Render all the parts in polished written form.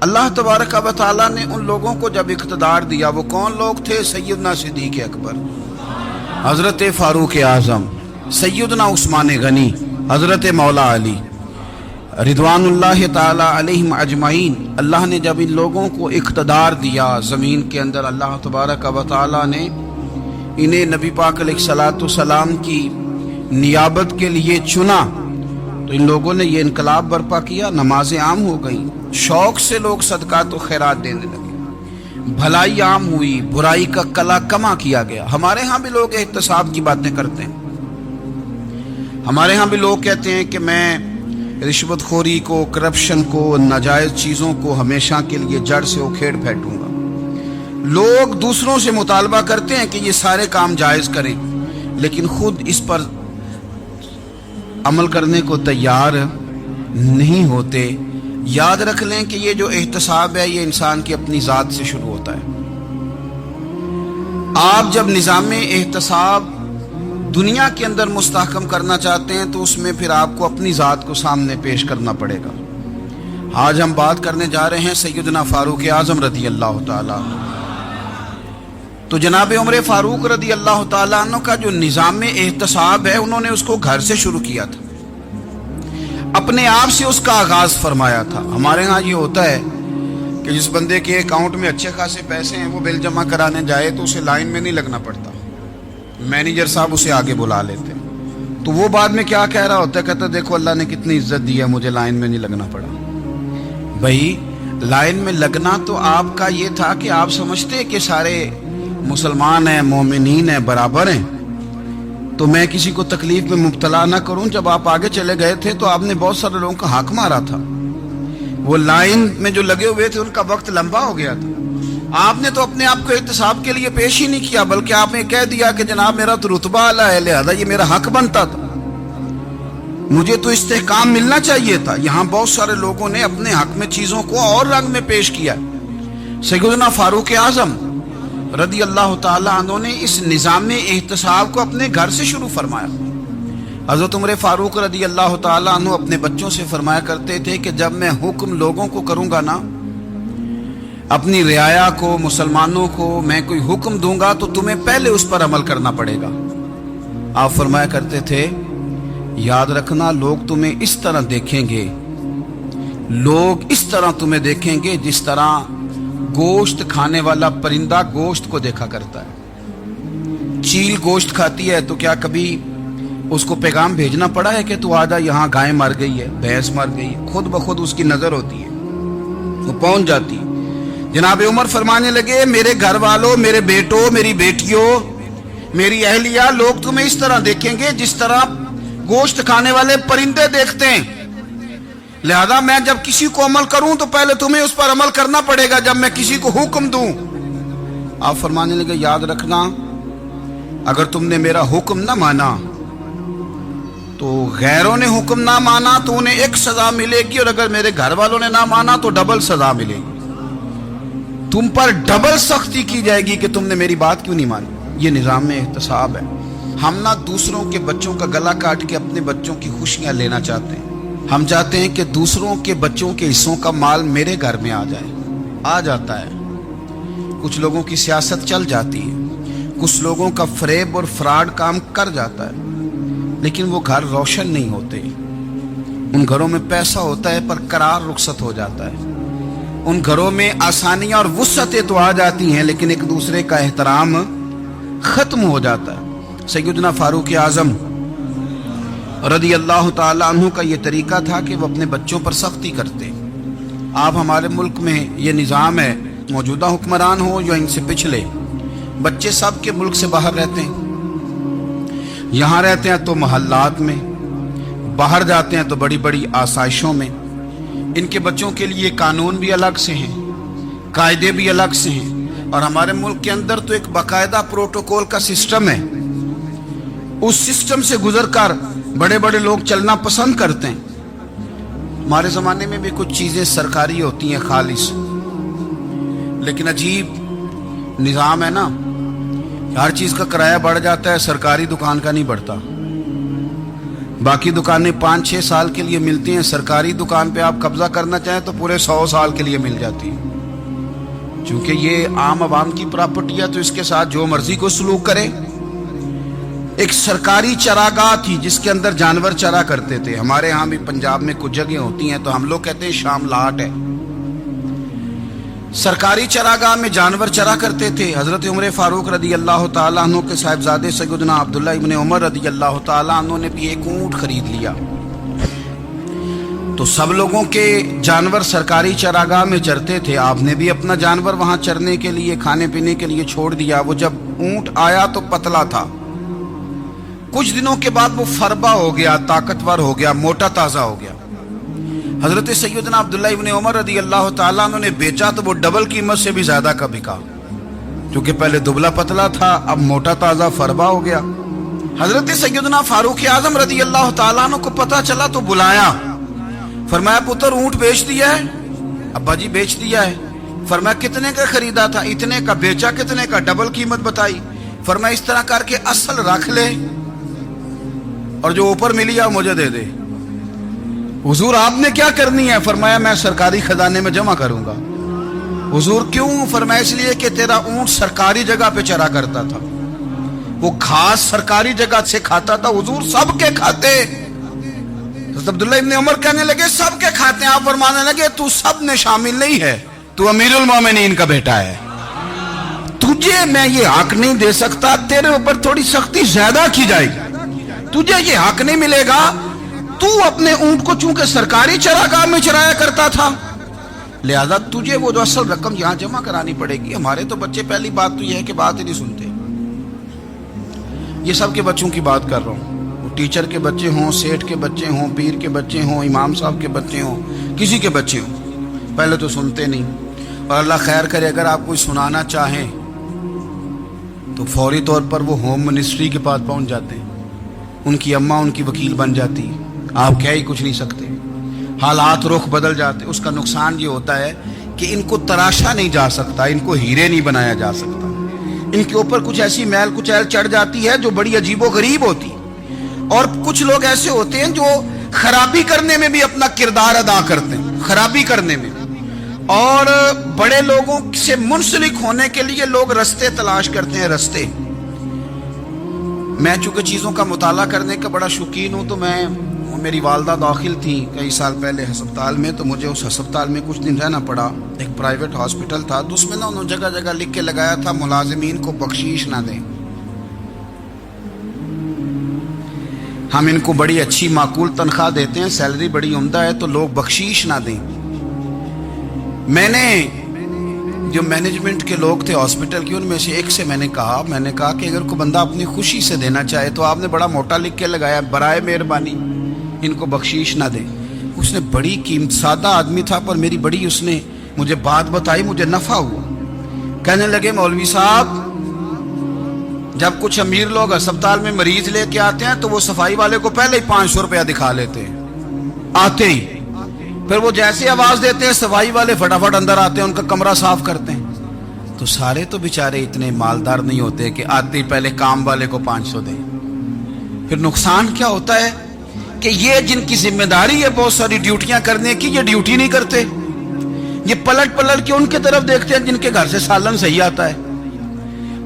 اللہ تبارک و تعالیٰ نے ان لوگوں کو جب اقتدار دیا، وہ کون لوگ تھے؟ سیدنا صدیق اکبر، حضرت فاروق اعظم، سیدنا عثمان غنی، حضرت مولا علی رضوان اللہ تعالی علیہم اجمعین۔ اللہ نے جب ان لوگوں کو اقتدار دیا زمین کے اندر، اللہ تبارک و تعالیٰ نے انہیں نبی پاک علیہ الصلوۃ والسلام کی نیابت کے لیے چنا، تو ان لوگوں نے یہ انقلاب برپا کیا، نمازیں عام ہو گئیں، شوق سے لوگ صدقات و خیرات دینے لگے، بھلائی عام ہوئی، برائی کا کلا کما کیا گیا۔ ہمارے ہاں بھی لوگ احتساب کی باتیں کرتے ہیں، ہمارے ہاں بھی لوگ کہتے ہیں کہ میں رشوت خوری کو، کرپشن کو، ناجائز چیزوں کو ہمیشہ کے لیے جڑ سے اکھیڑ پھینکوں گا۔ لوگ دوسروں سے مطالبہ کرتے ہیں کہ یہ سارے کام جائز کریں، لیکن خود اس پر عمل کرنے کو تیار نہیں ہوتے۔ یاد رکھ لیں کہ یہ جو احتساب ہے، یہ انسان کی اپنی ذات سے شروع ہوتا ہے۔ آپ جب نظام احتساب دنیا کے اندر مستحکم کرنا چاہتے ہیں تو اس میں پھر آپ کو اپنی ذات کو سامنے پیش کرنا پڑے گا۔ آج ہم بات کرنے جا رہے ہیں سیدنا فاروق اعظم رضی اللہ تعالیٰ عنہ۔ تو جناب عمر فاروق رضی اللہ تعالیٰ عنہ کا جو نظام احتساب ہے، انہوں نے اس کو گھر سے شروع کیا تھا، اپنے آپ سے اس کا آغاز فرمایا تھا۔ ہمارے ہاں یہ ہوتا ہے کہ جس بندے کے اکاؤنٹ میں اچھے خاصے پیسے ہیں، وہ بل جمع کرانے جائے تو اسے لائن میں نہیں لگنا پڑتا، مینیجر صاحب اسے آگے بلا لیتے، تو وہ بعد میں کیا کہہ رہا ہوتا ہے؟ کہتا دیکھو اللہ نے کتنی عزت دی ہے، مجھے لائن میں نہیں لگنا پڑا۔ بھائی لائن میں لگنا تو آپ کا یہ تھا کہ آپ سمجھتے کہ سارے مسلمان ہیں، مومنین ہیں، برابر ہیں، تو میں کسی کو تکلیف میں مبتلا نہ کروں۔ جب آپ آگے چلے گئے تھے تو آپ نے بہت سارے لوگوں کا حق مارا تھا، وہ لائن میں جو لگے ہوئے تھے ان کا وقت لمبا ہو گیا تھا۔ آپ نے تو اپنے آپ کو احتساب کے لیے پیش ہی نہیں کیا، بلکہ آپ نے کہہ دیا کہ جناب میرا تو رتبہ اعلیٰ ہے، لہذا یہ میرا حق بنتا تھا، مجھے تو استحکام ملنا چاہیے تھا۔ یہاں بہت سارے لوگوں نے اپنے حق میں چیزوں کو اور رنگ میں پیش کیا۔ سیدنا فاروق اعظم رضی اللہ تعالیٰ عنہ نے اس نظام احتساب کو اپنے گھر سے شروع فرمایا۔ حضرت عمر فاروق رضی اللہ تعالیٰ عنہ اپنے بچوں سے فرمایا کرتے تھے کہ جب میں حکم لوگوں کو کروں گا نا، اپنی رعایا کو، مسلمانوں کو میں کوئی حکم دوں گا تو تمہیں پہلے اس پر عمل کرنا پڑے گا۔ آپ فرمایا کرتے تھے یاد رکھنا، لوگ تمہیں اس طرح دیکھیں گے، لوگ اس طرح تمہیں دیکھیں گے جس طرح گوشت کھانے والا پرندہ گوشت کو دیکھا کرتا ہے۔ چیل گوشت کھاتی ہے تو کیا کبھی اس کو پیغام بھیجنا پڑا ہے کہ تو آجا یہاں گائے مر گئی ہے، بھینس مر گئی ہے؟ خود بخود اس کی نظر ہوتی ہے، وہ پہنچ جاتی ہے۔ جناب عمر فرمانے لگے میرے گھر والوں، میرے بیٹوں، میری بیٹیوں، میری اہلیہ، لوگ تمہیں اس طرح دیکھیں گے جس طرح گوشت کھانے والے پرندے دیکھتے ہیں، لہذا میں جب کسی کو عمل کروں تو پہلے تمہیں اس پر عمل کرنا پڑے گا جب میں کسی کو حکم دوں۔ آپ فرمانے لگے یاد رکھنا، اگر تم نے میرا حکم نہ مانا تو غیروں نے حکم نہ مانا تو انہیں ایک سزا ملے گی، اور اگر میرے گھر والوں نے نہ مانا تو ڈبل سزا ملے گی، تم پر ڈبل سختی کی جائے گی کہ تم نے میری بات کیوں نہیں مانی۔ یہ نظام احتساب ہے۔ ہم نہ دوسروں کے بچوں کا گلا کاٹ کے اپنے بچوں کی خوشیاں لینا چاہتے ہیں، ہم چاہتے ہیں کہ دوسروں کے بچوں کے حصوں کا مال میرے گھر میں آ جائے، آ جاتا ہے۔ کچھ لوگوں کی سیاست چل جاتی ہے، کچھ لوگوں کا فریب اور فراڈ کام کر جاتا ہے، لیکن وہ گھر روشن نہیں ہوتے۔ ان گھروں میں پیسہ ہوتا ہے پر قرار رخصت ہو جاتا ہے، ان گھروں میں آسانیاں اور وسعتیں تو آ جاتی ہیں لیکن ایک دوسرے کا احترام ختم ہو جاتا ہے۔ سیدنا فاروق اعظم رضی اللہ تعالیٰ عنہ کا یہ طریقہ تھا کہ وہ اپنے بچوں پر سختی کرتے۔ آپ ہمارے ملک میں یہ نظام ہے، موجودہ حکمران ہو یا ان سے پچھلے، بچے سب کے ملک سے باہر رہتے ہیں، یہاں رہتے ہیں تو محلات میں، باہر جاتے ہیں تو بڑی بڑی آسائشوں میں۔ ان کے بچوں کے لیے قانون بھی الگ سے ہیں، قاعدے بھی الگ سے ہیں، اور ہمارے ملک کے اندر تو ایک باقاعدہ پروٹوکول کا سسٹم ہے، اس سسٹم سے گزر کر بڑے بڑے لوگ چلنا پسند کرتے ہیں۔ ہمارے زمانے میں بھی کچھ چیزیں سرکاری ہوتی ہیں خالص، لیکن عجیب نظام ہے نا، ہر چیز کا کرایہ بڑھ جاتا ہے، سرکاری دکان کا نہیں بڑھتا۔ باقی دکانیں 5-6 سال کے لیے ملتی ہیں، سرکاری دکان پہ آپ قبضہ کرنا چاہیں تو پورے 100 سال کے لیے مل جاتی ہے، چونکہ یہ عام عوام کی پراپرٹی ہے تو اس کے ساتھ جو مرضی کو سلوک کرے۔ ایک سرکاری چراگاہ تھی جس کے اندر جانور چرا کرتے تھے، ہمارے ہاں بھی پنجاب میں کچھ جگہ ہوتی ہیں تو ہم لوگ کہتے ہیں شام لاٹ ہے۔ سرکاری چراگاہ میں جانور چرا کرتے تھے۔ حضرت عمر فاروق رضی اللہ تعالیٰ عنہ کے صاحبزادے سیدنا عبداللہ ابن عمر رضی اللہ تعالیٰ عنہ نے بھی ایک اونٹ خرید لیا، تو سب لوگوں کے جانور سرکاری چراگاہ میں چرتے تھے، آپ نے بھی اپنا جانور وہاں چرنے کے لیے کھانے پینے کے لیے چھوڑ دیا۔ وہ جب اونٹ آیا تو پتلا تھا، کچھ دنوں کے بعد وہ فربا ہو گیا، طاقتور ہو گیا، موٹا تازہ ہو گیا۔ حضرت سیدنا عبداللہ ابن عمر رضی اللہ تعالیٰ عنہ نے بیچا تو وہ ڈبل قیمت سے بھی زیادہ کا بکا، کیونکہ پہلے دبلا پتلا تھا، اب موٹا تازہ فربا ہو گیا۔ حضرت سیدنا فاروق اعظم رضی اللہ تعالیٰ عنہ کو پتہ چلا تو بلایا، فرمایا پتر اونٹ بیچ دیا ہے؟ ابا جی بیچ دیا ہے۔ فرمایا کتنے کا خریدا تھا؟ اتنے کا۔ بیچا کتنے کا؟ ڈبل قیمت بتائی۔ فرمایا اس طرح کر کے اصل رکھ لے اور جو اوپر ملی ہے مجھے دے دے۔ حضور آپ نے کیا کرنی ہے؟ فرمایا میں سرکاری خزانے میں جمع کروں گا۔ حضور کیوں؟ فرمایا اس لیے کہ تیرا اونٹ سرکاری جگہ پہ چرا کرتا تھا، وہ گھاس سرکاری جگہ سے کھاتا تھا۔ حضور سب کے کھاتے۔ حضرت عبداللہ ابن عمر کہنے لگے سب کے کھاتے ہیں۔ آپ فرمانے لگے تو سب میں شامل نہیں ہے، تو امیر المومنین کا بیٹا ہے، تجھے میں یہ حق نہیں دے سکتا، تیرے اوپر تھوڑی سختی زیادہ کی جائے گی، تجھے یہ حق نہیں ملے گا۔ تو اپنے اونٹ کو چونکہ سرکاری چراگاہ میں چرایا کرتا تھا، لہذا تجھے وہ جو اصل رقم یہاں جمع کرانی پڑے گی۔ ہمارے تو بچے پہلی بات تو یہ ہے کہ بات ہی نہیں سنتے، یہ سب کے بچوں کی بات کر رہا ہوں، وہ ٹیچر کے بچے ہوں، سیٹھ کے بچے ہوں، پیر کے بچے ہوں، امام صاحب کے بچے ہوں، کسی کے بچے ہوں، پہلے تو سنتے نہیں۔ اور اللہ خیر کرے اگر آپ کوئی سنانا چاہیں تو فوری طور پر وہ ہوم منسٹری کے پاس پہنچ جاتے ہیں، ان کی اماں ان کی وکیل بن جاتی، آپ کہہ ہی کچھ نہیں سکتے، حالات رخ بدل جاتے۔ اس کا نقصان یہ ہوتا ہے کہ ان کو تراشا نہیں جا سکتا، ان کو ہیرے نہیں بنایا جا سکتا، ان کے اوپر کچھ ایسی میل کچیل چڑھ جاتی ہے جو بڑی عجیب و غریب ہوتی۔ اور کچھ لوگ ایسے ہوتے ہیں جو خرابی کرنے میں بھی اپنا کردار ادا کرتے ہیں، خرابی کرنے میں، اور بڑے لوگوں سے منسلک ہونے کے لیے لوگ رستے تلاش کرتے ہیں، رستے۔ میں چونکہ چیزوں کا مطالعہ کرنے کا بڑا شوقین ہوں، تو میری والدہ داخل تھی کئی سال پہلے ہسپتال میں، تو مجھے اس ہسپتال میں کچھ دن رہنا پڑا، ایک پرائیویٹ ہاسپٹل تھا، تو اس میں نا انہوں جگہ جگہ لکھ کے لگایا تھا ملازمین کو بخشیش نہ دیں، ہم ان کو بڑی اچھی معقول تنخواہ دیتے ہیں، سیلری بڑی عمدہ ہے، تو لوگ بخشیش نہ دیں۔ میں نے جو مینجمنٹ کے لوگ تھے ہاسپٹل کی، ان میں سے ایک سے میں نے کہا کہ اگر کوئی بندہ اپنی خوشی سے دینا چاہے تو آپ نے بڑا موٹا لکھ کے لگایا برائے مہربانی ان کو بخشیش نہ دے۔ اس نے بڑی قیمت، سادہ آدمی تھا پر میری بڑی اس نے مجھے بات بتائی، مجھے نفع ہوا۔ کہنے لگے مولوی صاحب جب کچھ امیر لوگ ہسپتال میں مریض لے کے آتے ہیں تو وہ صفائی والے کو پہلے ہی 500 روپیہ دکھا لیتے ہیں آتے ہی، پھر وہ جیسے آواز دیتے ہیں صفائی والے فٹافٹ اندر آتے ہیں، ان کا کمرہ صاف کرتے ہیں۔ تو سارے تو بیچارے اتنے مالدار نہیں ہوتے کہ آتے ہی پہلے کام والے کو 500 دیں۔ پھر نقصان کیا ہوتا ہے کہ یہ جن کی ذمہ داری ہے بہت ساری ڈیوٹیاں کرنے کی، یہ ڈیوٹی نہیں کرتے، یہ پلٹ پلٹ کے ان کے طرف دیکھتے ہیں جن کے گھر سے سالن صحیح آتا ہے،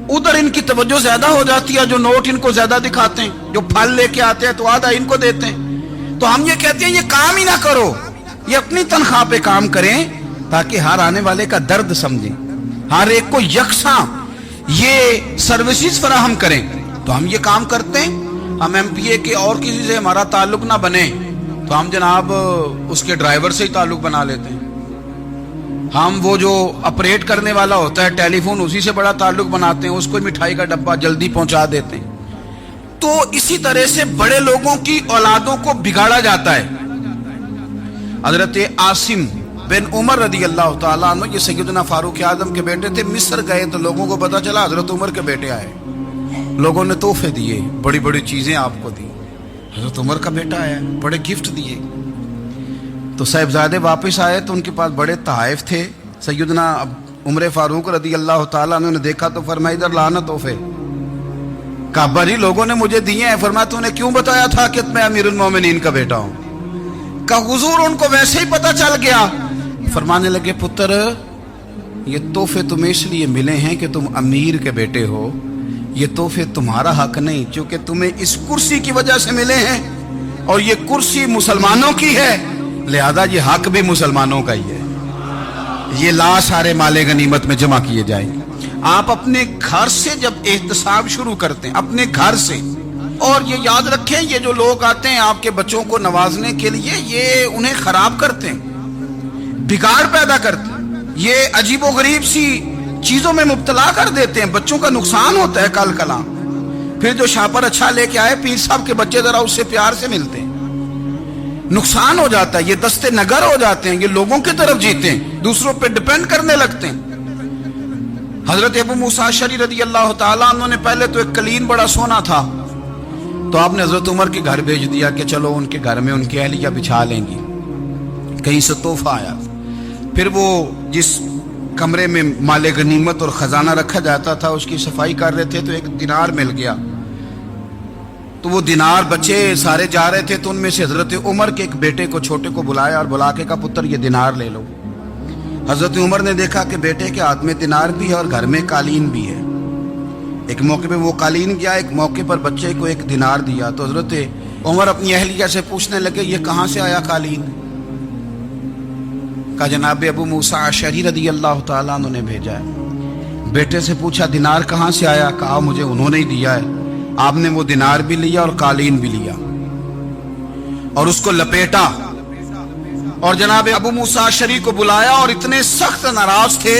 ادھر ان کی توجہ زیادہ ہو جاتی ہے، جو نوٹ ان کو زیادہ دکھاتے ہیں، جو پھل لے کے آتے ہیں تو آدھا ان کو دیتے ہیں۔ تو ہم یہ کہتے ہیں یہ کام ہی نہ کرو، یہ اپنی تنخواہ پہ کام کریں تاکہ ہر آنے والے کا درد سمجھیں، ہر ایک کو یکساں یہ سروسز فراہم کریں۔ تو ہم یہ کام کرتے ہیں، ہم ایم پی اے کے اور کسی سے ہمارا تعلق نہ بنے تو ہم جناب اس کے ڈرائیور سے ہی تعلق بنا لیتے ہیں، ہم وہ جو آپریٹ کرنے والا ہوتا ہے ٹیلی فون اسی سے بڑا تعلق بناتے ہیں، اس کو مٹھائی کا ڈبہ جلدی پہنچا دیتے ہیں۔ تو اسی طرح سے بڑے لوگوں کی اولادوں کو بگاڑا جاتا ہے۔ حضرت عاصم بن عمر رضی اللہ تعالیٰ عنہ، یہ سیدنا فاروق اعظم کے بیٹے تھے، مصر گئے تو لوگوں کو پتا چلا حضرت عمر کے بیٹے آئے، لوگوں نے تحفے دیے، بڑی بڑی چیزیں آپ کو دی، حضرت عمر کا بیٹا آیا، بڑے گفٹ دیے۔ تو صاحبزادے واپس آئے تو ان کے پاس بڑے تحائف تھے۔ سیدنا عمر فاروق رضی اللہ تعالیٰ عنہ نے دیکھا تو فرمایا ادھر لانا تحفے، کہا بھائی لوگوں نے مجھے دیے ہیں. فرمایا تو نے کیوں بتایا تھا کہ میں امیر المومنین کا بیٹا ہوں؟ کہا حضور ان کو ویسے ہی پتا چل گیا. فرمانے لگے پتر یہ تحفے تمہیں اس لیے ملے ہیں کہ تم امیر کے بیٹے ہو، یہ تحفے تمہارا حق نہیں، چونکہ تمہیں اس کرسی کی وجہ سے ملے ہیں اور یہ کرسی مسلمانوں کی ہے، لہذا یہ حق بھی مسلمانوں کا ہی ہے. یہ لا سارے مال غنیمت میں جمع کیے جائیں گے. آپ اپنے گھر سے جب احتساب شروع کرتے ہیں، اپنے گھر سے، اور یہ یاد رکھیں یہ جو لوگ آتے ہیں آپ کے بچوں کو نوازنے کے لیے، یہ انہیں خراب کرتے ہیں، بگاڑ پیدا کرتے ہیں، یہ عجیب و غریب سی چیزوں میں مبتلا کر دیتے ہیں، بچوں کا نقصان ہوتا ہے کل کلاں. پھر جو شاپر اچھا لے کے آئے پیر صاحب کے بچے ذرا اس سے پیار سے ملتے ہیں، نقصان ہو جاتا ہے، یہ دستے نگر ہو جاتے ہیں، یہ لوگوں کی طرف جیتے ہیں، دوسروں پہ ڈیپینڈ کرنے لگتے ہیں. حضرت ابو موسیٰ اشعری رضی اللہ تعالیٰ عنہ نے پہلے تو ایک قلین بڑا سونا تھا، تو آپ نے حضرت عمر کے گھر بھیج دیا کہ چلو ان کے گھر میں ان کی اہلیہ بچھا لیں گی. کہیں سے تحفہ آیا. پھر وہ جس کمرے میں مال غنیمت اور خزانہ رکھا جاتا تھا اس کی صفائی کر رہے تھے تو ایک دینار مل گیا. تو وہ دینار بچے سارے جا رہے تھے تو ان میں سے حضرت عمر کے ایک بیٹے کو چھوٹے کو بلایا اور بلا کے کہا پتر یہ دینار لے لو. حضرت عمر نے دیکھا کہ بیٹے کے ہاتھ میں دینار بھی ہے اور گھر میں قالین بھی ہے. ایک موقع پہ وہ قالین گیا، ایک موقع پر بچے کو ایک دینار دیا. تو حضرت عمر اپنی اہلیہ سے پوچھنے لگے یہ کہاں سے آیا قالین؟ کہا جناب ابو موسیٰ اشعری رضی اللہ تعالیٰ عنہ نے بھیجا ہے. بیٹے سے پوچھا دینار کہاں سے آیا؟ کہا مجھے انہوں نے ہی دیا ہے. آپ نے وہ دینار بھی لیا اور قالین بھی لیا اور اس کو لپیٹا اور جناب ابو موسیٰ اشعری کو بلایا اور اتنے سخت ناراض تھے.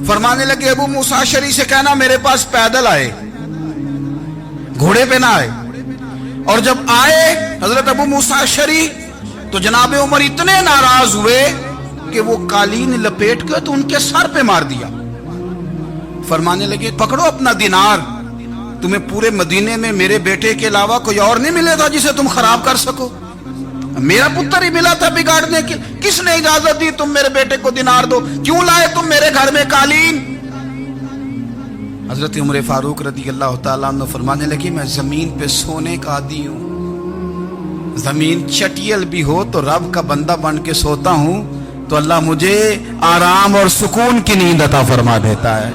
فرمانے لگے ابو موسیٰ اشعری سے کہنا میرے پاس پیدل آئے، گھوڑے پہ نہ آئے. اور جب آئے حضرت ابو موسیٰ اشعری تو جناب عمر اتنے ناراض ہوئے کہ وہ قالین لپیٹ کر تو ان کے سر پہ مار دیا. فرمانے لگے پکڑو اپنا دینار، تمہیں پورے مدینے میں میرے بیٹے کے علاوہ کوئی اور نہیں ملے گا جسے تم خراب کر سکو، میرا پتر ہی ملا تھا بگاڑنے کے. کس نے اجازت دی تم میرے بیٹے کو دینار دو؟ کیوں لائے تم میرے گھر میں قالین؟ حضرت عمر فاروق رضی اللہ تعالیٰ عنہ فرمانے لگے میں زمین پہ سونے کا عادی ہوں، زمین چٹیل بھی ہو تو رب کا بندہ بن کے سوتا ہوں تو اللہ مجھے آرام اور سکون کی نیند عطا فرما دیتا ہے.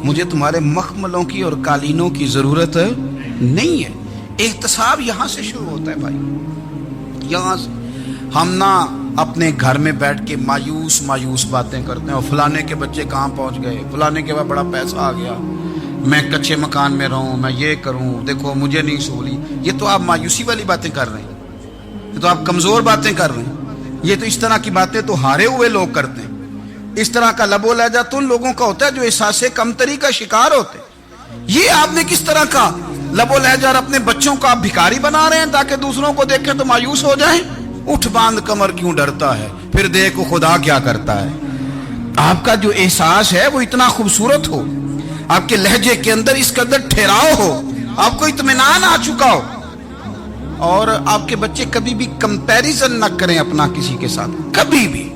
مجھے تمہارے مخملوں کی اور قالینوں کی ضرورت نہیں ہے. احتساب یہاں سے شروع ہوتا ہے بھائی. یہاں سے ہم نہ اپنے گھر میں بیٹھ کے مایوس باتیں کرتے ہیں اور فلانے کے بچے کہاں پہنچ گئے، فلانے کے بعد بڑا پیسہ آ گیا، میں کچے مکان میں رہوں، میں یہ کروں، دیکھو مجھے نہیں سہولی. یہ تو آپ مایوسی والی باتیں کر رہے ہیں، یہ تو آپ کمزور باتیں کر رہے ہیں. یہ تو اس طرح کی باتیں تو ہارے ہوئے لوگ کرتے ہیں. اس طرح کا لب و لہجہ تو ان لوگوں کا ہوتا ہے جو احساس کمتری کا شکار ہوتے ہیں. یہ آپ نے کس طرح کا لب و لہجہ اور اپنے بچوں کو آپ بھکاری بنا رہے ہیں تاکہ دوسروں کو دیکھیں تو مایوس ہو جائیں. اٹھ باندھ کمر کیوں ڈرتا ہے، پھر دیکھو خدا کیا کرتا ہے. آپ کا جو احساس ہے وہ اتنا خوبصورت ہو، آپ کے لہجے کے اندر اس قدر ٹھہراؤ ہو، آپ کو اطمینان آ چکا ہو، اور آپ کے بچے کبھی بھی کمپیریزن نہ کریں اپنا کسی کے ساتھ، کبھی بھی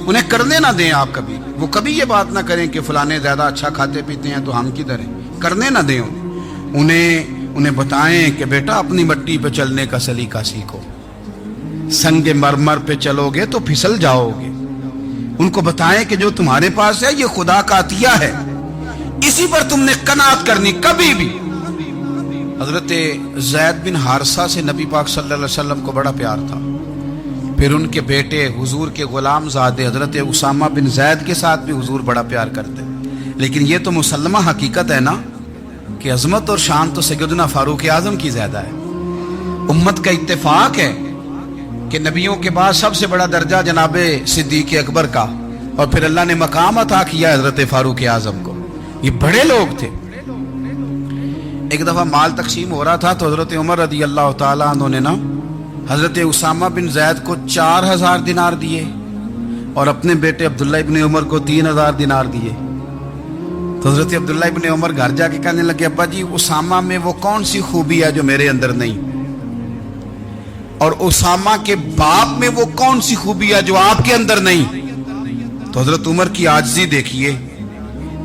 انہیں کرنے نہ دیں. آپ وہ کبھی یہ بات نہ کریں کہ فلانے زیادہ اچھا کھاتے پیتے ہیں تو ہم کدھر ہیں، کرنے نہ دیں. انہیں بتائیں کہ بیٹا اپنی مٹی پہ چلنے کا سلیقہ سیکھو، سنگ مرمر پہ چلو گے تو پھسل جاؤ گے. ان کو بتائیں کہ جو تمہارے پاس ہے یہ خدا کا عطیہ ہے، اسی پر تم نے قناعت کرنی کبھی بھی. حضرت زید بن حارثہ سے نبی پاک صلی اللہ علیہ وسلم کو بڑا پیار تھا. پھر ان کے بیٹے حضور کے غلام زادے حضرت اسامہ بن زید کے ساتھ بھی حضور بڑا پیار کرتے. لیکن یہ تو مسلمہ حقیقت ہے نا کہ عظمت اور شان تو سیدنا فاروق اعظم کی زیادہ ہے. امت کا اتفاق ہے کہ نبیوں کے بعد سب سے بڑا درجہ جناب صدیق اکبر کا، اور پھر اللہ نے مقام عطا کیا حضرت فاروق اعظم کو. یہ بڑے لوگ تھے. ایک دفعہ مال تقسیم ہو رہا تھا تو حضرت عمر رضی اللہ تعالیٰ عنہ نے نا حضرت اسامہ بن زید کو 4000 دینار دیے اور اپنے بیٹے عبداللہ ابن عمر کو 3000 دینار دیے. تو حضرت عبداللہ ابن عمر گھر جا کے کہنے لگے ابا جی اسامہ میں وہ کون سی خوبی ہے جو میرے اندر نہیں، اور اسامہ کے باپ میں وہ کون سی خوبی ہے جو آپ کے اندر نہیں. تو حضرت عمر کی عاجزی دیکھیے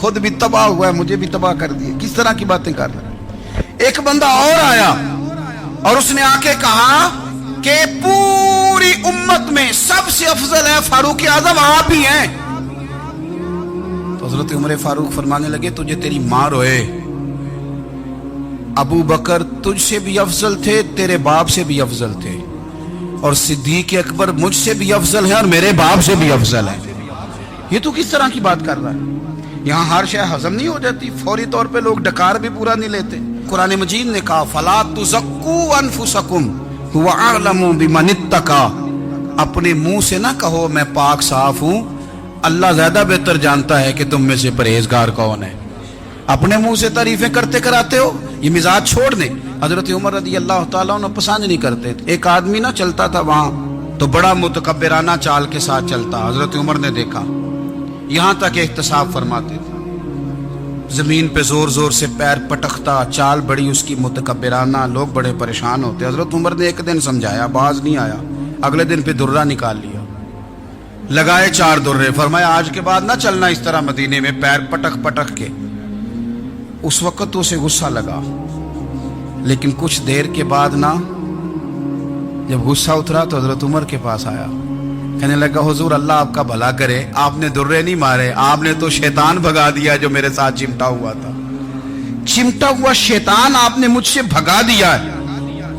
خود بھی تباہ ہوا ہے, مجھے بھی تباہ کر دیا. کس طرح کی باتیں کر رہا ہے. ایک بندہ اور آیا اور اس نے آ کے کہا کہ پوری امت میں سب سے افضل ہے فاروق اعظم آپ ہی ہیں. تو حضرت عمر فاروق فرمانے لگے تجھے تیری ماں روئے, ابو بکر تجھ سے بھی افضل تھے, تیرے باپ سے بھی افضل تھے, اور صدیق اکبر مجھ سے بھی افضل ہے اور میرے باپ سے بھی افضل ہے. یہ تو کس طرح کی بات کر رہا ہے. یہاں ہر شے ہضم نہیں ہو جاتی, فوری طور پہ لوگ ڈکار بھی پورا نہیں لیتے. قرآن مجید نے کہا فَلَا تُزَكُّوا أَنفُسَكُمْ هُوَ أَعْلَمُ بِمَنِ اتَّقَى, اپنے منہ سے نہ کہو میں پاک صاف ہوں, اللہ زیادہ بہتر جانتا ہے کہ تم میں سے پرہیزگار کون ہے. اپنے منہ سے تعریفیں کرتے کراتے ہو, یہ مزاج چھوڑ دیں. حضرت عمر رضی اللہ تعالیٰ عنہ پسند نہیں کرتے. ایک آدمی نہ چلتا تھا وہاں تو بڑا متکبرانہ چال کے ساتھ چلتا. حضرت عمر نے دیکھا, یہاں تک احتساب فرماتے تھے, زمین پہ زور زور سے پیر پٹکتا, چال بڑی اس کی متکبرانہ, لوگ بڑے پریشان ہوتے. حضرت عمر نے ایک دن سمجھایا, باز نہیں آیا. اگلے دن پہ درہ نکال لیا, لگائے 4 درے, فرمایا آج کے بعد نہ چلنا اس طرح مدینے میں پیر پٹک پٹک کے. اس وقت تو اسے غصہ لگا, لیکن کچھ دیر کے بعد نا جب غصہ اترا تو حضرت عمر کے پاس آیا, کہنے لگا حضور اللہ آپ کا بھلا کرے, آپ نے درے نہیں مارے, آپ نے تو شیطان بھگا دیا جو میرے ساتھ چمٹا ہوا تھا. چمٹا ہوا شیطان آپ نے مجھ سے بھگا دیا ہے.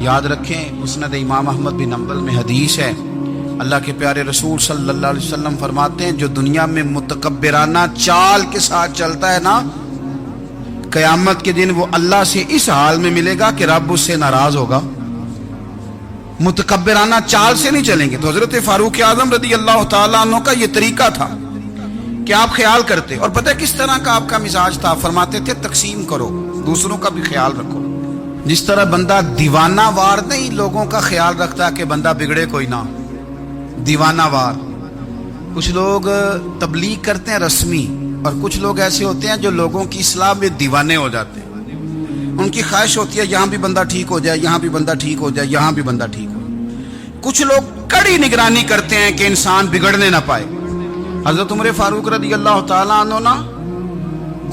یاد رکھیں مسند امام احمد بن حنبل میں حدیث ہے, اللہ کے پیارے رسول صلی اللہ علیہ وسلم فرماتے ہیں جو دنیا میں متکبرانہ چال کے ساتھ چلتا ہے نا, قیامت کے دن وہ اللہ سے اس حال میں ملے گا کہ رب اس سے ناراض ہوگا. متکبرانہ چال سے نہیں چلیں گے. تو حضرت فاروق اعظم رضی اللہ تعالیٰ عنہ کا یہ طریقہ تھا کہ آپ خیال کرتے, اور پتہ کس طرح کا آپ کا مزاج تھا. فرماتے تھے تقسیم کرو, دوسروں کا بھی خیال رکھو. جس طرح بندہ دیوانہ وار نہیں لوگوں کا خیال رکھتا کہ بندہ بگڑے کوئی نہ, دیوانہ وار. کچھ لوگ تبلیغ کرتے ہیں رسمی, اور کچھ لوگ ایسے ہوتے ہیں جو لوگوں کی اصلاح میں دیوانے ہو جاتے ہیں. ان کی خواہش ہوتی ہے یہاں بھی بندہ ٹھیک ہو جائے, یہاں بھی بندہ ٹھیک ہو جائے, یہاں بھی بندہ ٹھیک ہو. کچھ لوگ کڑی نگرانی کرتے ہیں کہ انسان بگڑنے نہ پائے. حضرت عمر فاروق رضی اللہ تعالیٰ عنہ نا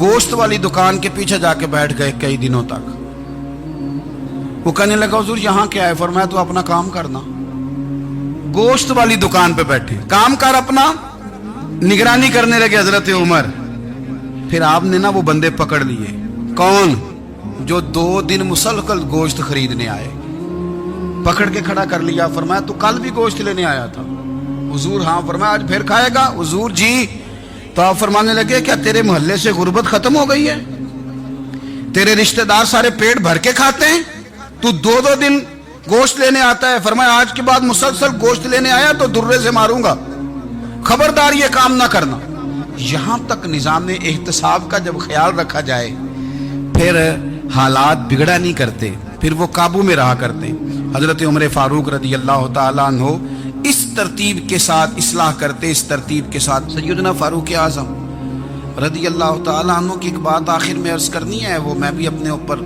گوشت والی دکان کے پیچھے جا کے بیٹھ گئے کئی دنوں تک. وہ کہنے لگا حضور یہاں کیا ہے؟ فرمایا تو اپنا کام کرنا. گوشت والی دکان پہ بیٹھے, کام کر اپنا, نگرانی کرنے لگے حضرت عمر. پھر آپ نے نا وہ بندے پکڑ لیے. کون؟ جو 2 دن مسلسل گوشت خریدنے آئے, پکڑ کے کھڑا کر لیا. فرمایا تو کل بھی گوشت لینے آیا تھا؟ حضور ہاں. فرمایا آج پھر کھائے گا؟ حضور جی. تو آپ فرمانے لگے کیا تیرے محلے سے غربت ختم ہو گئی ہے؟ تیرے رشتہ دار سارے پیٹ بھر کے کھاتے ہیں, تو 2 دن گوشت لینے آتا ہے؟ فرمایا آج کے بعد مسلسل گوشت لینے آیا تو درے سے ماروں گا, خبردار یہ کام نہ کرنا. یہاں تک نظام احتساب کا جب خیال رکھا جائے پھر حالات بگڑا نہیں کرتے, پھر وہ قابو میں رہا کرتے. حضرت عمر فاروق رضی اللہ تعالیٰ عنہ اس ترتیب کے ساتھ اصلاح کرتے, اس ترتیب کے ساتھ. سیدنا فاروق اعظم رضی اللہ تعالیٰ عنہ کی ایک بات آخر میں عرض کرنی ہے, وہ میں بھی اپنے اوپر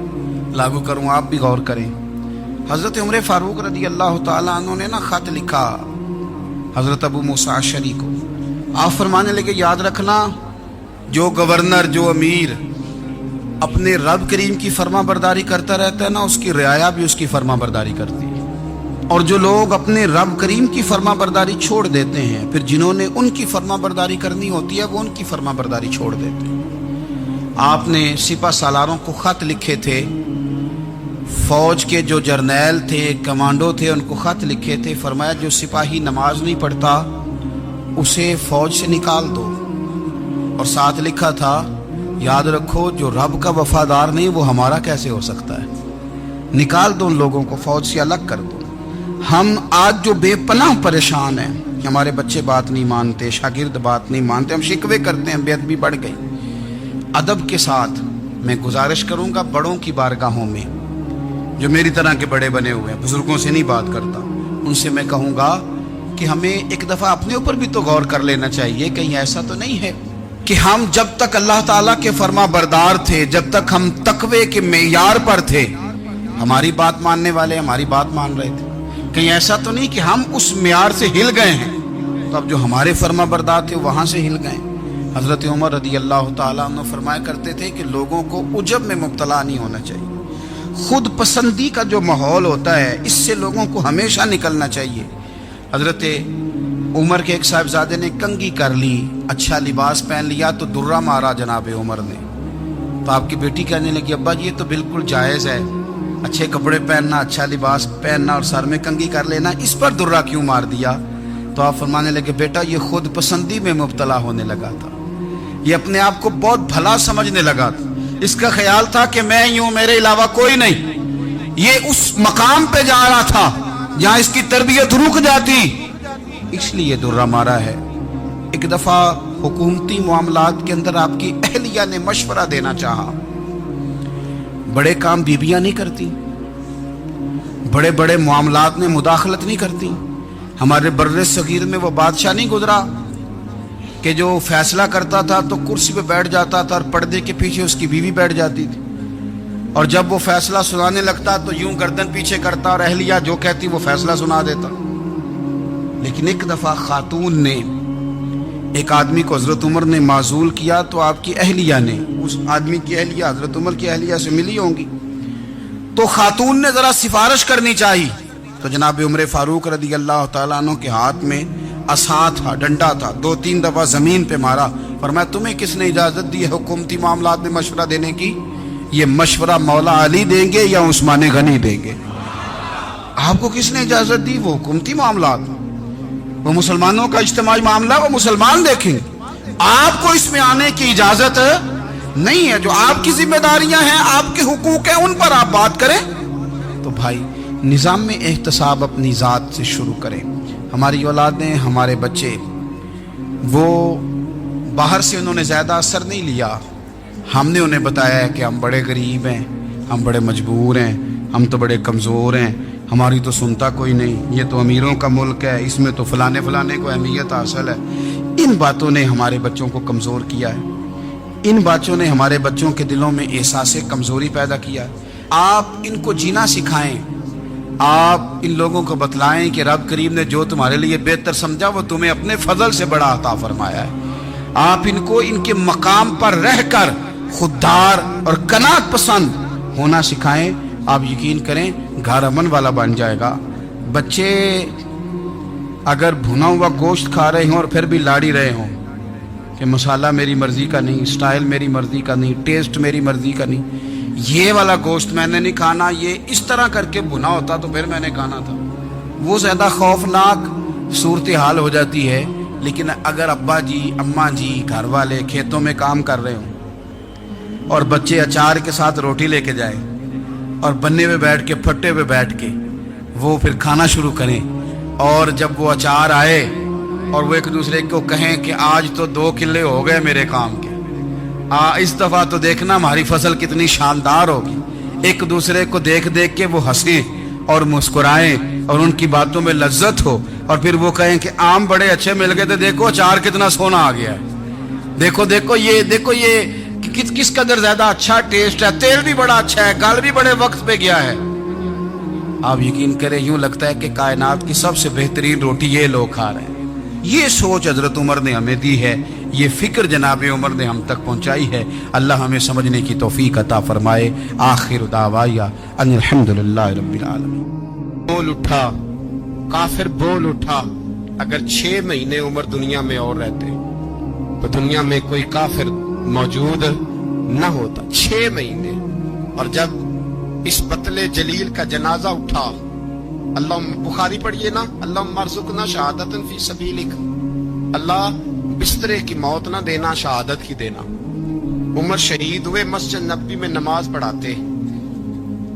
لاگو کروں, آپ بھی غور کریں. حضرت عمر فاروق رضی اللہ تعالیٰ عنہ نے نا خط لکھا حضرت ابو موسیٰ اشعری کو. آپ فرمانے لگے یاد رکھنا جو گورنر, جو امیر اپنے رب کریم کی فرما برداری کرتا رہتا ہے نا, اس کی رعایا بھی اس کی فرما برداری کرتی ہے. اور جو لوگ اپنے رب کریم کی فرما برداری چھوڑ دیتے ہیں, پھر جنہوں نے ان کی فرما برداری کرنی ہوتی ہے وہ ان کی فرما برداری چھوڑ دیتے ہیں. آپ نے سپہ سالاروں کو خط لکھے تھے, فوج کے جو جرنیل تھے, کمانڈو تھے, ان کو خط لکھے تھے. فرمایا جو سپاہی نماز نہیں پڑھتا اسے فوج سے نکال دو, اور ساتھ لکھا تھا یاد رکھو جو رب کا وفادار نہیں وہ ہمارا کیسے ہو سکتا ہے, نکال دو ان لوگوں کو, فوج سے الگ کر دو. ہم آج جو بے پناہ پریشان ہیں, ہمارے بچے بات نہیں مانتے, شاگرد بات نہیں مانتے, ہم شکوے کرتے ہیں, بے ادبی بڑھ گئی. ادب کے ساتھ میں گزارش کروں گا بڑوں کی بارگاہوں میں, جو میری طرح کے بڑے بنے ہوئے ہیں, بزرگوں سے نہیں بات کرتا, ان سے میں کہوں گا کہ ہمیں ایک دفعہ اپنے اوپر بھی تو غور کر لینا چاہیے. کہیں ایسا تو نہیں ہے کہ ہم جب تک اللہ تعالیٰ کے فرما بردار تھے, جب تک ہم تقوی کے معیار پر تھے, ہماری بات ماننے والے ہماری بات مان رہے تھے. کہیں ایسا تو نہیں کہ ہم اس معیار سے ہل گئے ہیں, تو اب جو ہمارے فرما بردار تھے وہاں سے ہل گئے. حضرت عمر رضی اللہ تعالیٰ عنہ فرمایا کرتے تھے کہ لوگوں کو عجب میں مبتلا نہیں ہونا چاہیے، خود پسندی کا جو ماحول ہوتا ہے اس سے لوگوں کو ہمیشہ نکلنا چاہیے۔ حضرت عمر کے ایک صاحبزادے نے کنگھی کر لی، اچھا لباس پہن لیا تو درہ مارا جناب عمر نے، تو آپ کی بیٹی کہنے لگی ابا جی یہ تو بالکل جائز ہے، اچھے کپڑے پہننا، اچھا لباس پہننا اور سر میں کنگھی کر لینا، اس پر درہ کیوں مار دیا؟ تو آپ فرمانے لگے بیٹا یہ خود پسندی میں مبتلا ہونے لگا تھا، یہ اپنے آپ کو بہت بھلا سمجھنے لگا تھا، اس کا خیال تھا کہ میں ہی ہوں، میرے علاوہ کوئی نہیں، یہ اس مقام پہ جا رہا تھا جہاں اس کی تربیت رک جاتی، اس لیے درہ مارا ہے۔ ایک دفعہ حکومتی معاملات کے اندر آپ کی اہلیہ نے مشورہ دینا چاہا، بڑے کام بیویاں نہیں کرتی، بڑے بڑے معاملات میں مداخلت نہیں کرتی۔ ہمارے بر صغیر میں وہ بادشاہ نہیں گزرا کہ جو فیصلہ کرتا تھا تو کرسی پہ بیٹھ جاتا تھا اور پردے کے پیچھے اس کی بیوی بیٹھ جاتی تھی، اور جب وہ فیصلہ سنانے لگتا تو یوں گردن پیچھے کرتا اور اہلیہ جو کہتی وہ فیصلہ سنا دیتا۔ لیکن ایک دفعہ خاتون نے ایک آدمی کو حضرت عمر نے معزول کیا تو آپ کی اہلیہ نے، اس آدمی کی اہلیہ حضرت عمر کی اہلیہ سے ملی ہوں گی، تو خاتون نے ذرا سفارش کرنی چاہی، تو جناب عمر فاروق رضی اللہ تعالیٰ عنہ کے ہاتھ میں عصا تھا، ڈنڈا تھا، 2-3 دفعہ زمین پہ مارا، فرمایا تمہیں کس نے اجازت دی ہے حکومتی معاملات میں مشورہ دینے کی؟ یہ مشورہ مولا علی دیں گے یا عثمان غنی دیں گے؟ آپ کو کس نے اجازت دی؟ وہ حکومتی معاملات، وہ مسلمانوں کا اجتماعی معاملہ، وہ مسلمان دیکھیں گے، آپ کو اس میں آنے کی اجازت نہیں ہے۔ جو آپ کی ذمہ داریاں ہیں، آپ کے حقوق ہیں، ان پر آپ بات کریں۔ تو بھائی نظام میں احتساب اپنی ذات سے شروع کریں۔ ہماری اولادیں، ہمارے بچے، وہ باہر سے انہوں نے زیادہ اثر نہیں لیا، ہم نے انہیں بتایا ہے کہ ہم بڑے غریب ہیں، ہم بڑے مجبور ہیں، ہم تو بڑے کمزور ہیں، ہماری تو سنتا کوئی نہیں، یہ تو امیروں کا ملک ہے، اس میں تو فلانے کو اہمیت حاصل ہے۔ ان باتوں نے ہمارے بچوں کو کمزور کیا ہے، ان باتوں نے ہمارے بچوں کے دلوں میں احساس کمزوری پیدا کیا ہے۔ آپ ان کو جینا سکھائیں، آپ ان لوگوں کو بتلائیں کہ رب کریم نے جو تمہارے لیے بہتر سمجھا وہ تمہیں اپنے فضل سے بڑا عطا فرمایا ہے۔ آپ ان کو ان کے مقام پر رہ کر خوددار اور قناعت پسند ہونا سکھائیں، آپ یقین کریں گھر امن والا بن جائے گا۔ بچے اگر بھنا ہوا گوشت کھا رہے ہوں اور پھر بھی لاڑی رہے ہوں کہ مسالہ میری مرضی کا نہیں، سٹائل میری مرضی کا نہیں، ٹیسٹ میری مرضی کا نہیں، یہ والا گوشت میں نے نہیں کھانا، یہ اس طرح کر کے بھنا ہوتا تو پھر میں نے کھانا تھا، وہ زیادہ خوفناک صورتحال ہو جاتی ہے۔ لیکن اگر ابا جی، اماں جی، گھر والے کھیتوں میں کام کر رہے ہوں اور بچے اچار کے ساتھ روٹی لے کے جائیں اور بننے پہ بیٹھ کے، پھٹے پہ بیٹھ کے وہ پھر کھانا شروع کریں، اور جب وہ اچار آئے اور وہ ایک دوسرے کو کہیں کہ آج تو 2 کلے ہو گئے میرے کام کے، اس دفعہ تو دیکھنا ہماری فصل کتنی شاندار ہوگی، ایک دوسرے کو دیکھ دیکھ کے وہ ہنسیں اور مسکرائیں اور ان کی باتوں میں لذت ہو، اور پھر وہ کہیں کہ آم بڑے اچھے مل گئے تھے، دیکھو اچار کتنا سونا آ گیا ہے، دیکھو یہ کس قدر زیادہ اچھا ٹیسٹ ہے، تیل بھی بڑا اچھا ہے، گل بھی بڑے وقت پہ گیا ہے۔ آپ یقین کریں یوں لگتا ہے کہ کائنات کی سب سے بہترین روٹی یہ لوگ کھا رہے ہیں۔ یہ سوچ حضرت عمر نے ہمیں دی ہے، یہ فکر جناب عمر نے ہم تک پہنچائی ہے۔ اللہ ہمیں سمجھنے کی توفیق عطا فرمائے۔ آخر دعوایا ان الحمدللہ رب العالمین۔ بول اٹھا کافر، بول اٹھا، اگر 6 مہینے عمر دنیا میں اور رہتے تو دنیا میں کوئی کافر موجود نہ ہوتا۔ 6 مہینے، اور جب اس پتلے جلیل کا جنازہ اٹھا، اللہم بخاری پڑھیے نا، اللہم ارزقنا شہادت فی سبیلک، اللہ بسترے کی موت نہ دینا، شہادت کی دینا۔ عمر شہید ہوئے، مسجد نبوی میں نماز پڑھاتے،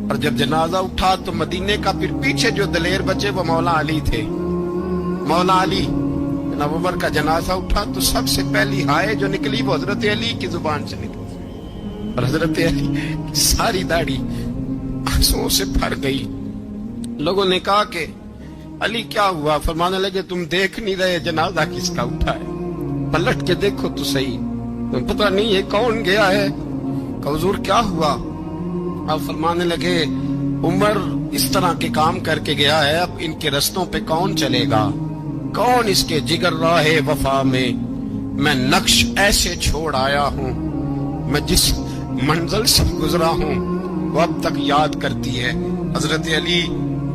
اور جب جنازہ اٹھا تو مدینے کا پھر پیچھے جو دلیر بچے وہ مولا علی تھے۔ مولا علی، جناب عمر کا جنازہ اٹھا تو سب سے پہلی ہائے جو نکلی وہ حضرت علی کی زبان سے نکلی، اور حضرت علی کی ساری داڑھی آنسوؤں سے بھر گئی۔ لوگوں نے کہا کہ علی کیا ہوا؟ فرمانے لگے تم دیکھ نہیں رہے جنازہ کس کا اٹھا ہے، پلٹ کے دیکھو تو صحیح، تم پتہ نہیں یہ کون گیا ہے؟ کہ حضور کیا ہوا؟ اب فرمانے لگے عمر اس طرح کے کام کر کے گیا ہے، اب ان کے رستوں پہ کون چلے گا؟ کون اس کے جگر راہ وفا میں میں نقش ایسے چھوڑ آیا ہوں، میں جس منزل سے گزرا ہوں وہ اب تک یاد کرتی ہے۔ حضرت علی